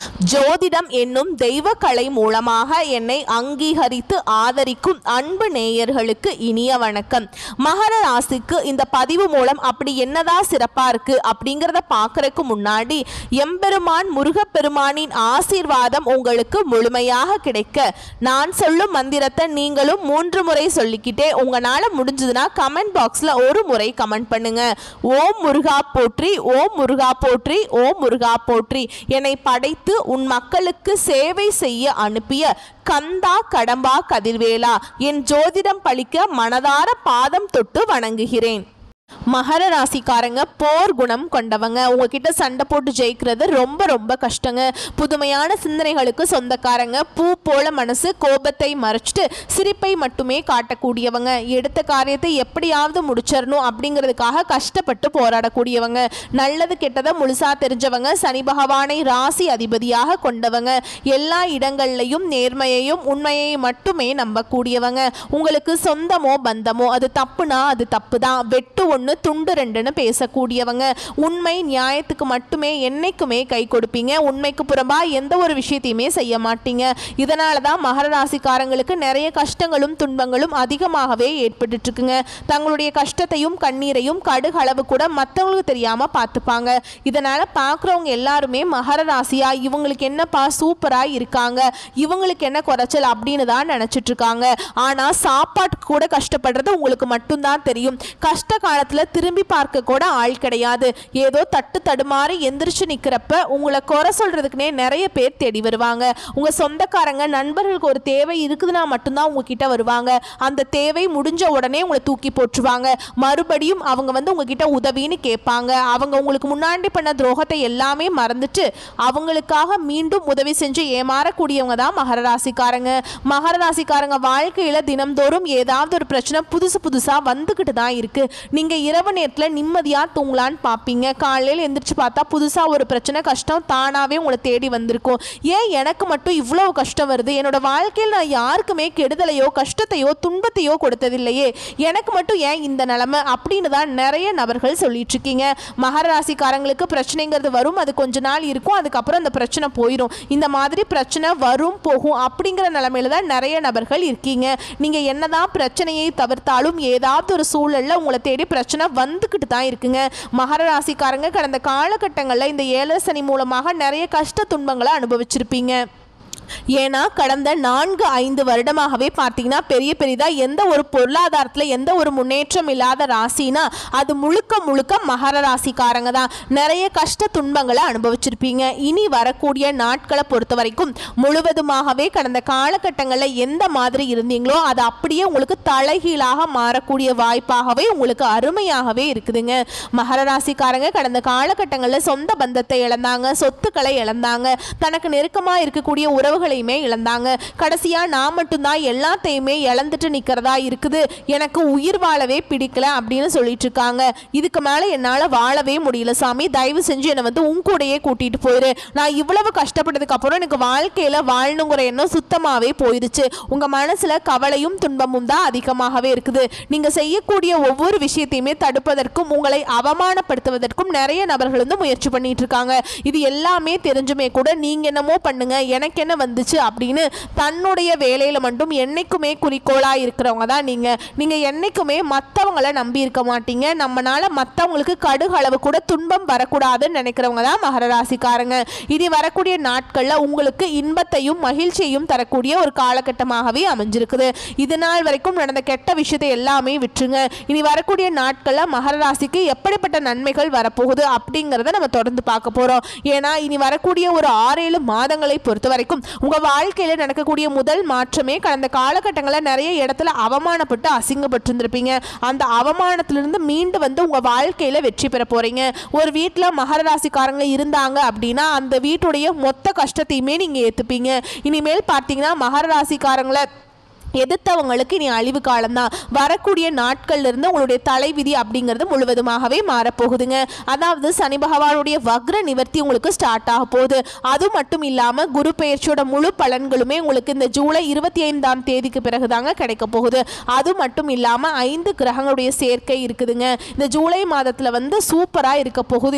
ஜோதிடம் என்னும் தெய்வ கலை மூலமாக என்னை அங்கீகரித்து ஆதரிக்கும் அன்பு நேயர்களுக்கு இனிய வணக்கம். மகர ராசிக்கு இந்த பதிவு மூலம் அப்படி என்னதான் சிறப்பா இருக்கு அப்படிங்கிறத பார்க்கறதுக்கு முன்னாடி எம்பெருமான் முருகப்பெருமானின் ஆசீர்வாதம் உங்களுக்கு முழுமையாக கிடைக்க நான் சொல்லும் மந்திரத்தை நீங்களும் 3 முறை சொல்லிக்கிட்டே உங்களால முடிஞ்சதுன்னா கமெண்ட் பாக்ஸ்ல ஒரு முறை கமெண்ட் பண்ணுங்க. ஓம் முருகா போற்றி, ஓம் முருகா போற்றி, ஓம் முருகா போற்றி. என்னை படைத்து உன் மக்களுக்கு சேவை செய்ய அனுப்பிய கந்தா கடம்பா கதிர்வேலா, என் ஜோதிடம் பழிக்க மனதார பாதம் தொட்டு வணங்குகிறேன். மகர ராசிக்காரங்க போர் குணம் கொண்டவங்க. உங்ககிட்ட சண்டை போட்டு ஜெயிக்கிறது ரொம்ப ரொம்ப கஷ்டங்க. புதுமையான சிந்தனைகளுக்கு சொந்தக்காரங்க. பூ போல மனசு, கோபத்தை மறைச்சிட்டு சிரிப்பை மட்டுமே காட்டக்கூடியவங்க. எடுத்த காரியத்தை எப்படியாவது முடிச்சிடணும் அப்படிங்கிறதுக்காக கஷ்டப்பட்டு போராடக்கூடியவங்க. நல்லது கெட்டதை முழுசா தெரிஞ்சவங்க. சனி பகவானை ராசி அதிபதியாக கொண்டவங்க. எல்லா இடங்கள்லையும் நேர்மையையும் உண்மையை மட்டுமே நம்பக்கூடியவங்க. உங்களுக்கு சொந்தமோ பந்தமோ அது தப்புனா அது தப்பு தான், வெட்டு ஒன்று துண்டு ரெண்டுன்னு பேசக்கூடியவங்க. உண்மை நியாயத்துக்கு மட்டுமே என்னைக்குமே கை கொடுப்பீங்க. உண்மைக்கு புறம்பா எந்த ஒரு விஷயத்தையுமே செய்ய மாட்டீங்க. இதனால தான் மகர ராசிக்காரங்களுக்கு நிறைய கஷ்டங்களும் துன்பங்களும் அதிகமாகவே ஏற்பட்டு இருக்குங்க. தங்களுடைய கஷ்டத்தையும் கண்ணீரையும் கடுகளவு கூட மற்றவங்களுக்கு தெரியாம பார்த்துப்பாங்க. இதனால பார்க்குறவங்க எல்லாருமே மகர ராசியா இவங்களுக்கு என்னப்பா சூப்பரா இருக்காங்க, இவங்களுக்கு என்ன குறைச்சல் அப்படின்னு தான் நினைச்சிட்டு இருக்காங்க. ஆனா சாப்பாட்டுக்கு கூட கஷ்டப்படுறது உங்களுக்கு மட்டும்தான் தெரியும். கஷ்ட காலத்துல திரும்பி பார்க்க கூட ஆள் கிடையாது. ஏதோ தட்டு தடுமாறி எந்திரிச்சு நிக்கிறப்ப உங்களை குறை சொல்றதுக்குனே நிறைய பேர் தேடி வருவாங்க. உங்க சொந்தக்காரங்க நண்பர்களுக்கு ஒரு தேவை இருக்குதுன்னா மட்டும்தான் உங்ககிட்ட வருவாங்க. அந்த தேவை முடிஞ்ச உடனே உங்களை தூக்கி போட்டுருவாங்க. மறுபடியும் அவங்க வந்து உங்ககிட்ட உதவின்னு கேட்பாங்க. அவங்க உங்களுக்கு முன்னாடி பண்ண துரோகத்தை எல்லாமே மறந்துட்டு அவங்களுக்காக மீண்டும் உதவி செஞ்சு ஏமாறக்கூடியவங்க தான் மகர ராசிக்காரங்க. மகர ராசிக்காரங்க வாழ்க்கையில தினம்தோறும் ஏதாவது ஒரு பிரச்சனை புதுசா வந்துகிட்டு தான் இருக்கு. நீங்க இரவு நேரத்தில் நிம்மதியாக தூங்கலான்னு பார்ப்பீங்க. காலையில் எந்திரிச்சு பார்த்தா புதுசாக ஒரு பிரச்சனை கஷ்டம் தானாகவே உங்களை தேடி வந்திருக்கும். ஏன் எனக்கு மட்டும் இவ்வளோ கஷ்டம் வருது? என்னோட வாழ்க்கையில் நான் யாருக்குமே கெடுதலையோ கஷ்டத்தையோ துன்பத்தையோ கொடுத்ததில்லையே, எனக்கு மட்டும் ஏன் இந்த நிலைமை அப்படின்னு தான் நிறைய நபர்கள் சொல்லிட்டு இருக்கீங்க. மகர ராசிக்காரங்களுக்கு பிரச்சனைங்கிறது வரும், அது கொஞ்ச நாள் இருக்கும், அதுக்கப்புறம் அந்த பிரச்சனை போயிடும். இந்த மாதிரி பிரச்சனை வரும் போகும் அப்படிங்கிற நிலைமையில தான் நிறைய நபர்கள் இருக்கீங்க. நீங்கள் என்னதான் பிரச்சனையை தவிர்த்தாலும் ஏதாவது ஒரு சூழலில் உங்களை தேடி பிரச்சனை வந்துகிட்டு தான் இருக்குங்க. மகர ராசிக்காரங்க கடந்த காலகட்டங்களில் இந்த 7 சனி மூலமாக நிறைய கஷ்ட துன்பங்களை அனுபவிச்சிருப்பீங்க. ஏன்னா கடந்த 4-5 வருடமாகவே பார்த்தீங்கன்னா பெரிதாக எந்த ஒரு பொருளாதாரத்தில் எந்த ஒரு முன்னேற்றம் இல்லாத ராசினா அது முழுக்க மகர ராசிக்காரங்க தான். நிறைய கஷ்ட துன்பங்களை அனுபவிச்சிருப்பீங்க. இனி வரக்கூடிய நாட்களை பொறுத்த வரைக்கும் முழுவதுமாகவே கடந்த காலகட்டங்களில் எந்த மாதிரி இருந்தீங்களோ அது அப்படியே உங்களுக்கு தலைகீழாக மாறக்கூடிய வாய்ப்பாகவே உங்களுக்கு அருமையாகவே இருக்குதுங்க. மகர ராசிக்காரங்க கடந்த காலகட்டங்களில் சொந்த பந்தத்தை இழந்தாங்க, சொத்துக்களை இழந்தாங்க, தனக்கு நெருக்கமாக இருக்கக்கூடிய உறவு இழந்தாங்க. கடைசியா நான் மட்டும்தான் எல்லாத்தையுமே இழந்துட்டு நிக்கிறதா இருக்குது, எனக்கு உயிர் வாழவே பிடிக்கல அப்படின்னு சொல்லிட்டு இருக்காங்க. இதுக்கு மேல என்னால வாழவே முடியல சாமி, தயவு செஞ்சு என்னை வந்து உன் கூடயே கூட்டிட்டு போயிரு. நான் இவ்வளவு கஷ்டப்பட்டதுக்கு அப்புறம் எனக்கு வாழ்க்கையில வாழணுங்கிற எண்ணம் சுத்தமாவே போயிருச்சு. உங்க மனசுல கவலையும் துன்பமும் தான் அதிகமாகவே இருக்குது. நீங்க செய்யக்கூடிய ஒவ்வொரு விஷயத்தையுமே தடுப்பதற்கும் உங்களை அவமானப்படுத்துவதற்கும் நிறைய நபர்கள் வந்து முயற்சி பண்ணிட்டு இருக்காங்க. இது எல்லாமே தெரிஞ்சுமே கூட நீங்க என்னமோ பண்ணுங்க, எனக்கு என்ன வந்துச்சு அப்படின்னு தன்னுடைய வேலையில மட்டும் என்னைக்குமே குறிக்கோளா இருக்கிறவங்க தான் நீங்க என்னைக்குமே மற்றவங்களை நம்பி இருக்க மாட்டீங்க. நம்மனால மற்றவங்களுக்கு கடுகளவு கூட துன்பம் வரக்கூடாதுன்னு நினைக்கிறவங்க தான் மகர ராசிக்காரங்க. இனி வரக்கூடிய நாட்கள்ல உங்களுக்கு இன்பத்தையும் மகிழ்ச்சியையும் தரக்கூடிய ஒரு காலகட்டமாகவே அமைஞ்சிருக்குது. இது நாள் வரைக்கும் நடந்த கெட்ட விஷயத்தை எல்லாமே விட்டுருங்க. இனி வரக்கூடிய நாட்கள்ல மகர ராசிக்கு எப்படிப்பட்ட நன்மைகள் வரப்போகுது அப்படிங்கிறத நம்ம தொடர்ந்து பார்க்க போறோம். ஏன்னா இனி வரக்கூடிய ஒரு 6-7 மாதங்களை பொறுத்த வரைக்கும் உங்க வாழ்க்கையில நடக்கக்கூடிய முதல் மாற்றமே கடந்த காலகட்டங்களில் நிறைய இடத்துல அவமானப்பட்டு அசிங்கப்பட்டு இருந்திருப்பீங்க. அந்த அவமானத்திலிருந்து மீண்டு வந்து உங்க வாழ்க்கையில வெற்றி பெற போறீங்க. ஒரு வீட்டில் மகர ராசிக்காரங்க இருந்தாங்க அப்படின்னா அந்த வீட்டுடைய மொத்த கஷ்டத்தையுமே நீங்க ஏத்துப்பீங்க. இனிமேல் பார்த்தீங்கன்னா மகர ராசிக்காரங்களை எதிர்த்தவங்களுக்கு இனி அழிவு காலம்தான். வரக்கூடிய நாட்கள்ல இருந்து உங்களுடைய தலைவிதி அப்படிங்கிறது முழுவதுமாகவே மாறப்போகுதுங்க. அதாவது சனி பகவானுடைய வக்ர நிவர்த்தி உங்களுக்கு ஸ்டார்ட் ஆக போகுது. அது மட்டும் இல்லாம குரு பெயர்ச்சியோட முழு பலன்களுமே உங்களுக்கு இந்த ஜூலை 25ஆம் தேதிக்கு பிறகுதாங்க கிடைக்க போகுது. அது மட்டும் இல்லாம 5 கிரகங்களுடைய சேர்க்கை இருக்குதுங்க. இந்த ஜூலை மாதத்துல சூப்பரா இருக்க போகுது.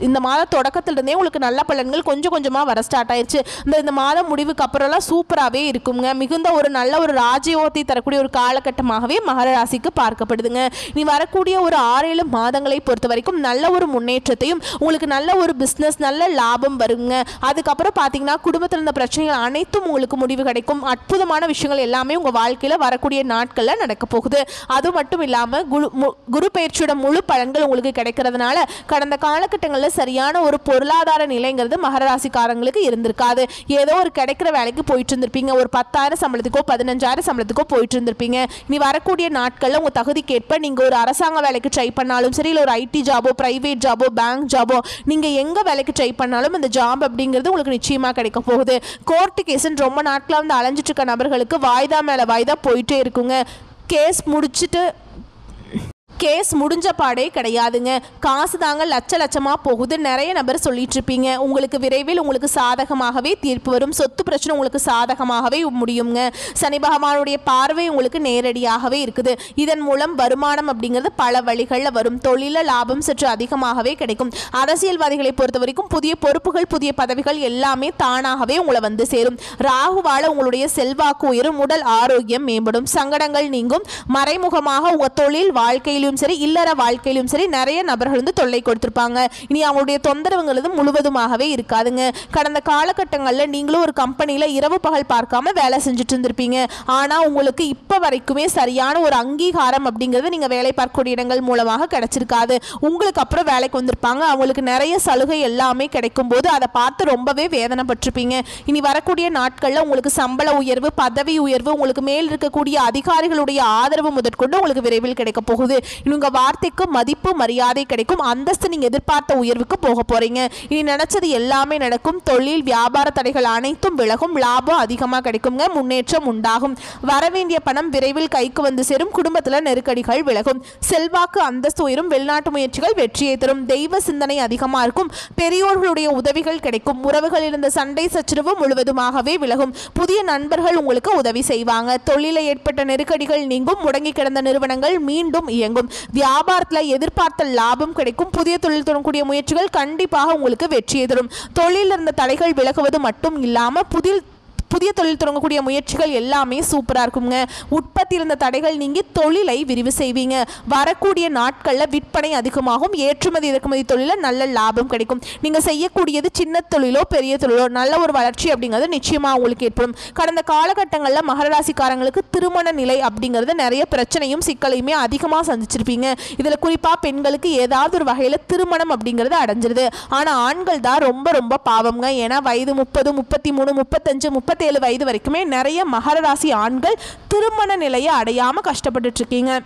இந்த மாத தொடக்கத்துல இருந்தே உங்களுக்கு நல்ல பலன்கள் கொஞ்சம் கொஞ்சமா வர ஸ்டார்ட் ஆயிடுச்சு. இந்த மாதம் முடிவுக்கு அப்புறம்லாம் சூப்பராகவே இருக்குங்க. மிகுந்த ஒரு நல்ல ஒரு ராஜயோகத்தை தரக்கூடிய ஒரு காலகட்டமாகவே மகர ராசிக்கு பார்க்கப்படுதுங்க. நீ வரக்கூடிய ஒரு 6-7 மாதங்களை பொறுத்த வரைக்கும் நல்ல ஒரு முன்னேற்றத்தையும் உங்களுக்கு நல்ல ஒரு பிசினஸ் நல்ல லாபம் வருங்க. அதுக்கப்புறம் பார்த்தீங்கன்னா குடும்பத்தில் இருந்த பிரச்சனைகள் அனைத்தும் உங்களுக்கு முடிவு கிடைக்கும். அற்புதமான விஷயங்கள் எல்லாமே உங்கள் வாழ்க்கையில் வரக்கூடிய நாட்களில் நடக்க போகுது. அது மட்டும் இல்லாமல் குரு பயிற்சியோட முழு பலன்கள் உங்களுக்கு கிடைக்கிறதுனால கடந்த காலகட்டங்களில் சரியான ஒரு பொருளாதார நிலைங்கிறது மகர ராசிக்காரங்களுக்கு இருந்திருக்காது. ஏதோ ஒரு கிடைக்கிற வேலைக்கு போயிட்டு இருந்திருப்பீங்க. ஒரு 10,000 சம்பளத்துக்கோ 15,000 சம்பளத்துக்கோ போயிட்டு இருந்திருப்பீங்க. இனி வரக்கூடிய நாட்களில் உங்கள் தகுதிக்கேற்ப நீங்கள் ஒரு அரசாங்க வேலைக்கு ட்ரை பண்ணாலும் சரி, இல்லை ஒரு ஐடி ஜாபோ பிரைவேட் ஜாபோ பேங்க் ஜாபோ நீங்கள் எங்கே வேலைக்கு ட்ரை பண்ணாலும் இந்த ஜாப் அப்படிங்கிறது உங்களுக்கு நிச்சயமாக கிடைக்க போகுது. கோர்ட்டு கேஸுன்னு ரொம்ப நாட்களாக அலைஞ்சிட்டு இருக்க நபர்களுக்கு வாய்தா மேலே வாய்தா போயிட்டே இருக்குங்க. கேஸ் முடிஞ்ச பாடே கிடையாதுங்க. காசு தாங்க லட்சமாக போகுது. நிறைய நபர் சொல்லிட்டு இருப்பீங்க. உங்களுக்கு விரைவில் உங்களுக்கு சாதகமாகவே தீர்ப்பு வரும். சொத்து பிரச்சனை உங்களுக்கு சாதகமாகவே முடியுங்க. சனி பகவானுடைய பார்வை உங்களுக்கு நேரடியாகவே இருக்குது. இதன் மூலம் வருமானம் அப்படிங்கிறது பல வழிகளில் வரும். தொழில லாபம் சற்று அதிகமாகவே கிடைக்கும். அரசியல்வாதிகளை பொறுத்த வரைக்கும் புதிய பொறுப்புகள் புதிய பதவிகள் எல்லாமே தானாகவே உங்களை சேரும். ராகுவால உங்களுடைய செல்வாக்கு உயரும். உடல் ஆரோக்கியம் மேம்படும். சங்கடங்கள் நீங்கும். மறைமுகமாக உங்கள் தொழில் வாழ்க்கையிலும் சரி இல்லற வாழ்க்கையிலும் சரி நிறைய நபர்கள் தொல்லை கொடுத்திருப்பாங்க. இனி அவங்களுடைய தொந்தரவுங்கிறது முழுவதுமாகவே இருக்காதுங்க. கடந்த காலகட்டங்களில் நீங்களும் ஒரு கம்பெனியில் இரவு பகல் பார்க்காம வேலை செஞ்சுட்டு இருந்திருப்பீங்க. ஆனால் உங்களுக்கு இப்போ வரைக்குமே சரியான ஒரு அங்கீகாரம் அப்படிங்கிறது நீங்கள் வேலை பார்க்கக்கூடிய இடங்கள் மூலமாக கிடைச்சிருக்காது. உங்களுக்கு அப்புறம் வேலைக்கு வந்திருப்பாங்க. அவங்களுக்கு நிறைய சலுகை எல்லாமே கிடைக்கும் போது அதை பார்த்து ரொம்பவே வேதனைப்பட்டிருப்பீங்க. இனி வரக்கூடிய நாட்களில் உங்களுக்கு சம்பள உயர்வு பதவி உயர்வு உங்களுக்கு மேல் இருக்கக்கூடிய அதிகாரிகளுடைய ஆதரவு முதற்கொண்டு உங்களுக்கு விரைவில் கிடைக்க போகுது. உங்க வார்த்தைக்கு மதிப்பு மரியாதை கிடைக்கும். அந்தஸ்து நீங்க எதிர்பார்த்த உயர்வுக்கு போக போறீங்க. இனி நினைச்சது எல்லாமே நடக்கும். தொழில் வியாபார தடைகள் அனைத்தும் விலகும். லாபம் அதிகமாக கிடைக்குங்க. முன்னேற்றம் உண்டாகும். வரவேண்டிய பணம் விரைவில் கைக்கு சேரும். குடும்பத்தில் நெருக்கடிகள் விலகும். செல்வாக்கு அந்தஸ்து உயரும். வெளிநாட்டு முயற்சிகள் வெற்றியை தரும். தெய்வ சிந்தனை அதிகமாக இருக்கும். பெரியோர்களுடைய உதவிகள் கிடைக்கும். உறவுகளில் இருந்த சண்டை சச்சரவு முழுவதுமாகவே விலகும். புதிய நண்பர்கள் உங்களுக்கு உதவி செய்வாங்க. தொழிலில் ஏற்பட்ட நெருக்கடிகள் நீங்கும். முடங்கி கிடந்த நிறுவனங்கள் மீண்டும் இயங்கும். வியாபாரத்தில் எதிர்பார்த்த லாபம் கிடைக்கும். புதிய தொழில் தொடங்கக்கூடிய முயற்சிகள் கண்டிப்பாக உங்களுக்கு வெற்றியை தரும். தொழிலில் இருந்த தடைகள் விலகுவது மட்டும் இல்லாமல் புதிய தொழில் தொடங்கக்கூடிய முயற்சிகள் எல்லாமே சூப்பராக இருக்குங்க. உற்பத்தி இருந்த தடைகள் நீங்கி தொழிலை விரிவு செய்வீங்க. வரக்கூடிய நாட்களில் விற்பனை அதிகமாகும். ஏற்றுமதி இறக்குமதி தொழிலில் நல்ல லாபம் கிடைக்கும். நீங்கள் செய்யக்கூடியது சின்ன தொழிலோ பெரிய தொழிலோ நல்ல ஒரு வளர்ச்சி அப்படிங்கிறது நிச்சயமாக உங்களுக்கு ஏற்படும். கடந்த காலகட்டங்களில் மகர ராசிக்காரங்களுக்கு திருமண நிலை அப்படிங்கிறது நிறைய பிரச்சனையும் சிக்கலையுமே அதிகமாக சந்திச்சிருப்பீங்க. இதில் குறிப்பாக பெண்களுக்கு ஏதாவது ஒரு வகையில் திருமணம் அப்படிங்கிறது அடைஞ்சிருது. ஆனால் ஆண்கள் தான் ரொம்ப ரொம்ப பாவம்ங்க. ஏன்னா வயது 30 33 35 37 வயது வரைக்குமே நிறைய மகர ராசி ஆண்கள் திருமண நிலையை அடையாம கஷ்டப்பட்டுட்டு இருக்கீங்க.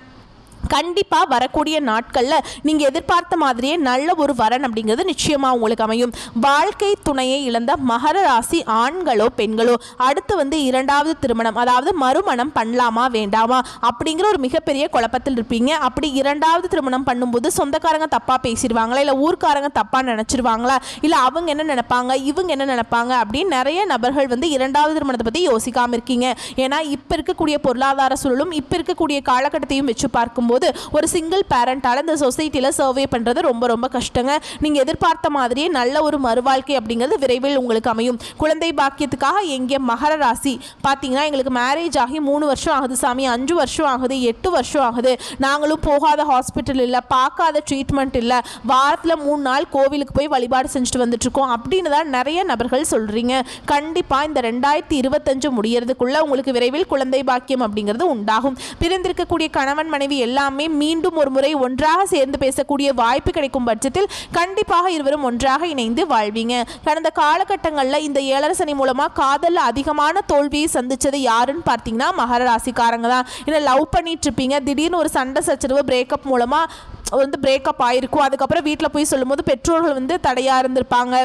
கண்டிப்பாக வரக்கூடிய நாட்களில் நீங்கள் எதிர்பார்த்த மாதிரியே நல்ல ஒரு வரன் அப்படிங்கிறது நிச்சயமாக உங்களுக்கு அமையும். வாழ்க்கை துணையை இழந்த மகர ராசி ஆண்களோ பெண்களோ அடுத்து இரண்டாவது திருமணம் அதாவது மறுமணம் பண்ணலாமா வேண்டாமா அப்படிங்கிற ஒரு மிகப்பெரிய குழப்பத்தில் இருப்பீங்க. அப்படி இரண்டாவது திருமணம் பண்ணும்போது சொந்தக்காரங்க தப்பாக பேசிடுவாங்களா, இல்லை ஊர்க்காரங்க தப்பாக நினச்சிருவாங்களா, இல்லை அவங்க என்ன நினைப்பாங்க இவங்க என்ன நினைப்பாங்க அப்படின்னு நிறைய நபர்கள் இரண்டாவது திருமணத்தை பற்றி யோசிக்காமல் இருக்கீங்க. ஏன்னா இப்போ இருக்கக்கூடிய பொருளாதார சூழலும் இப்போ இருக்கக்கூடிய காலகட்டத்தையும் வச்சு பார்க்கும்போது ஒரு சிங்கிள் பேரண்டால இந்த சொசைட்டியில் சர்வே பண்ணுறது ரொம்ப ரொம்ப கஷ்டங்க. நீங்கள் எதிர்பார்த்த மாதிரியே நல்ல ஒரு மறுவாழ்க்கை அப்படிங்கிறது விரைவில் உங்களுக்கு அமையும். குழந்தை பாக்கியத்துக்காக எங்கே மகர ராசி பார்த்தீங்கன்னா எங்களுக்கு மேரேஜ் ஆகி 3 வருஷம் ஆகுது சாமி, 5 வருஷம் ஆகுது, 8 வருஷம் ஆகுது, நாங்களும் போகாத ஹாஸ்பிட்டல் இல்லை, பார்க்காத ட்ரீட்மெண்ட் இல்லை, வாரத்தில் 3 நாள் கோவிலுக்கு போய் வழிபாடு செஞ்சுட்டு வந்துட்டுருக்கோம் அப்படின்னு தான் நிறைய நபர்கள் சொல்கிறீங்க. கண்டிப்பாக இந்த 2025 முடியறதுக்குள்ள உங்களுக்கு விரைவில் குழந்தை பாக்கியம் அப்படிங்கிறது உண்டாகும். பிரிந்திருக்கக்கூடிய கணவன் மனைவி எல்லாமே மீண்டும் ஒரு முறை ஒன்றாக சேர்ந்து பேசக்கூடிய வாய்ப்பு கிடைக்கும் பட்சத்தில் கண்டிப்பாக இருவரும் ஒன்றாக இணைந்து வாழ்வீங்க. கடந்த காலகட்டங்களில் இந்த 7 சனி மூலமாக காதலில் அதிகமான தோல்வியை சந்திச்சது யாருன்னு பார்த்தீங்கன்னா மகர ராசிக்காரங்க தான். ஏன்னா லவ் பண்ணிட்டு இருப்பீங்க, திடீர்னு ஒரு சண்டை சச்சரவு பிரேக்கப் மூலமாக பிரேக்கப் ஆயிருக்கும். அதுக்கப்புறம் வீட்டில் போய் சொல்லும்போது பெற்றோர்கள் தடையாக இருந்திருப்பாங்க.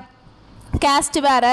கேஸ்ட் வேற,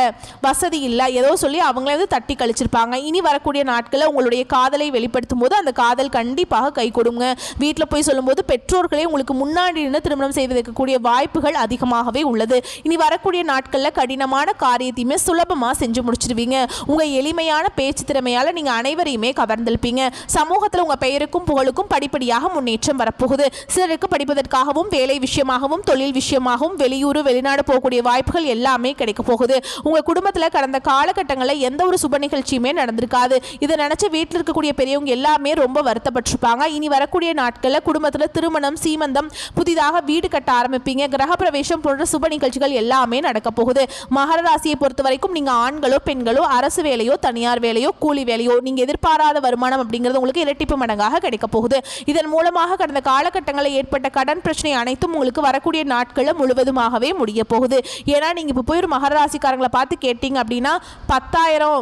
வசதி இல்லை, ஏதோ சொல்லி அவங்களே வந்து தட்டி கழிச்சிருப்பாங்க. இனி வரக்கூடிய நாட்களில் உங்களுடைய காதலை வெளிப்படுத்தும் போது அந்த காதல் கண்டிப்பாக கை கொடுங்க. வீட்டில் போய் சொல்லும்போது பெற்றோர்களே உங்களுக்கு முன்னாடி நின்று திருமணம் செய்வதற்கக்கூடிய வாய்ப்புகள் அதிகமாகவே உள்ளது. இனி வரக்கூடிய நாட்களில் கடினமான காரியத்தையுமே சுலபமாக செஞ்சு முடிச்சிருவீங்க. உங்கள் எளிமையான பேச்சு திறமையால் நீங்கள் அனைவரையுமே கவர்ந்திருப்பீங்க. சமூகத்தில் உங்கள் பெயருக்கும் புகழுக்கும் படிப்படியாக முன்னேற்றம் வரப்போகுது. சிலருக்கு படிப்பதற்காகவும் வேலை விஷயமாகவும் தொழில் விஷயமாகவும் வெளியூர் வெளிநாடு போகக்கூடிய வாய்ப்புகள் எல்லாமே கிடைக்க போகுது. உங்க குடும்பத்தில் கடந்த காலகட்டங்களில் எந்த ஒரு சுப நிகழ்ச்சியுமே நடந்திருக்காது. இதை நினைச்சு வீட்டில் இருக்கக்கூடிய பெரியவங்க எல்லாமே ரொம்ப வருத்தப்பட்டிருப்பாங்க. இனி வரக்கூடிய நாட்களில் குடும்பத்தில் திருமணம், சீமந்தம், புதிதாக வீடு கட்ட ஆரம்பிப்பீங்க. கிரகப்பிரவேசம் போன்ற சுப நிகழ்ச்சிகள் எல்லாமே நடக்க போகுது. மகர ராசியை பொறுத்த வரைக்கும் நீங்க ஆண்களோ பெண்களோ அரசு வேலையோ தனியார் வேலையோ கூலி வேலையோ நீங்க எதிர்பாராத வருமானம் அப்படிங்கிறது உங்களுக்கு இரட்டிப்பு மடங்காக கிடைக்க போகுது. இதன் மூலமாக கடந்த காலகட்டங்களில் ஏற்பட்ட கடன் பிரச்சனை அனைத்தும் உங்களுக்கு வரக்கூடிய நாட்களில் முழுவதுமாகவே முடிய போகுது. ஏன்னா நீங்க இப்போ போய் மகர ராசிக்காரங்களை பார்த்து கேட்டீங்க அப்படின்னா 10,000.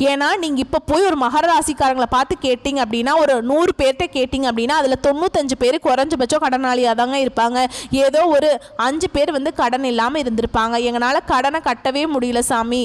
ஏன்னா நீங்கள் இப்போ போய் ஒரு மகர ராசிக்காரங்களை பார்த்து கேட்டிங்க அப்படின்னா ஒரு 100 பேர்கிட்ட கேட்டிங்க அப்படின்னா அதில் 95 பேர் குறைஞ்சபட்சம் கடனாளியாக தாங்க இருப்பாங்க. ஏதோ ஒரு 5 பேர் வந்து கடன் இல்லாமல் இருந்திருப்பாங்க. எங்களால் கடனை கட்டவே முடியல சாமி,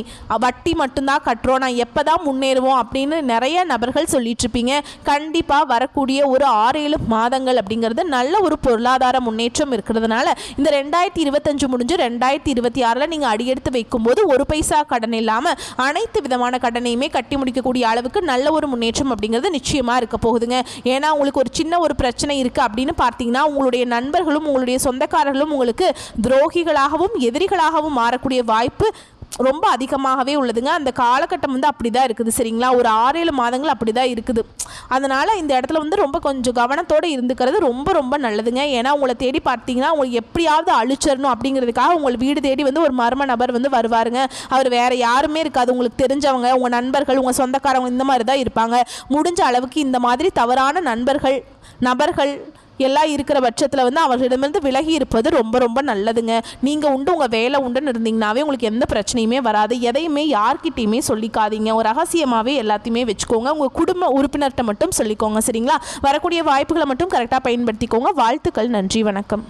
வட்டி மட்டும்தான் கட்டுறோம், நான் எப்போ தான் முன்னேறுவோம் அப்படின்னு நிறைய நபர்கள் சொல்லிட்டு இருப்பீங்க. கண்டிப்பாக வரக்கூடிய ஒரு 6-7 மாதங்கள் அப்படிங்கிறது நல்ல ஒரு பொருளாதார முன்னேற்றம் இருக்கிறதுனால இந்த 2025 முடிஞ்சு 2026 நீங்கள் அடியெடுத்து வைக்கும்போது ஒரு பைசா கடன் இல்லாமல் அனைத்து விதமான கடனையுமே கட்டி முடிக்கக்கூடிய அளவுக்கு நல்ல ஒரு முன்னேற்றம் அப்படிங்கிறது நிச்சயமா இருக்க போகுதுங்க. ஏன்னா உங்களுக்கு ஒரு சின்ன ஒரு பிரச்சனை இருக்கு அப்படின்னு பார்த்தீங்கன்னா உங்களுடைய நண்பர்களும் உங்களுடைய சொந்தக்காரர்களும் உங்களுக்கு துரோகிகளாகவும் எதிரிகளாகவும் மாறக்கூடிய வாய்ப்பு ரொம்ப அதிகமாகவே உள்ளதுங்க. அந்த காலகட்டம் வந்து அப்படி தான் இருக்குது. சரிங்களா, ஒரு 6-7 மாதங்கள் அப்படி தான் இருக்குது. அதனால் இந்த இடத்துல வந்து ரொம்ப கொஞ்சம் கவனத்தோடு இருந்துக்கிறது ரொம்ப ரொம்ப நல்லதுங்க. ஏன்னா உங்களை தேடி பார்த்தீங்கன்னா உங்களுக்கு எப்படியாவது அழிச்சிடணும் அப்படிங்கிறதுக்காக உங்கள் வீடு தேடி வந்து ஒரு மர்ம நபர் வந்து வருவாருங்க. அவர் வேறு யாருமே இருக்காது, உங்களுக்கு தெரிஞ்சவங்க, உங்கள் நண்பர்கள், உங்கள் சொந்தக்காரவங்க இந்த மாதிரி தான் இருப்பாங்க. முடிஞ்ச அளவுக்கு இந்த மாதிரி தவறான நபர்கள் எல்லாம் இருக்கிற பட்சத்தில் வந்து அவர்களிடமிருந்து விலகி இருப்பது ரொம்ப ரொம்ப நல்லதுங்க. நீங்கள் உண்டு உங்கள் வேலை உண்டுன்னு இருந்தீங்கன்னாவே உங்களுக்கு எந்த பிரச்சனையுமே வராது. எதையுமே யார்கிட்டையுமே சொல்லிக்காதீங்க. ஒரு ரகசியமாகவே எல்லாத்தையுமே வச்சுக்கோங்க. உங்கள் குடும்ப உறுப்பினர்கிட்ட மட்டும் சொல்லிக்கோங்க. சரிங்களா, வரக்கூடிய வாய்ப்புகளை மட்டும் கரெக்டாக பயன்படுத்திக்கோங்க. வாழ்த்துக்கள். நன்றி, வணக்கம்.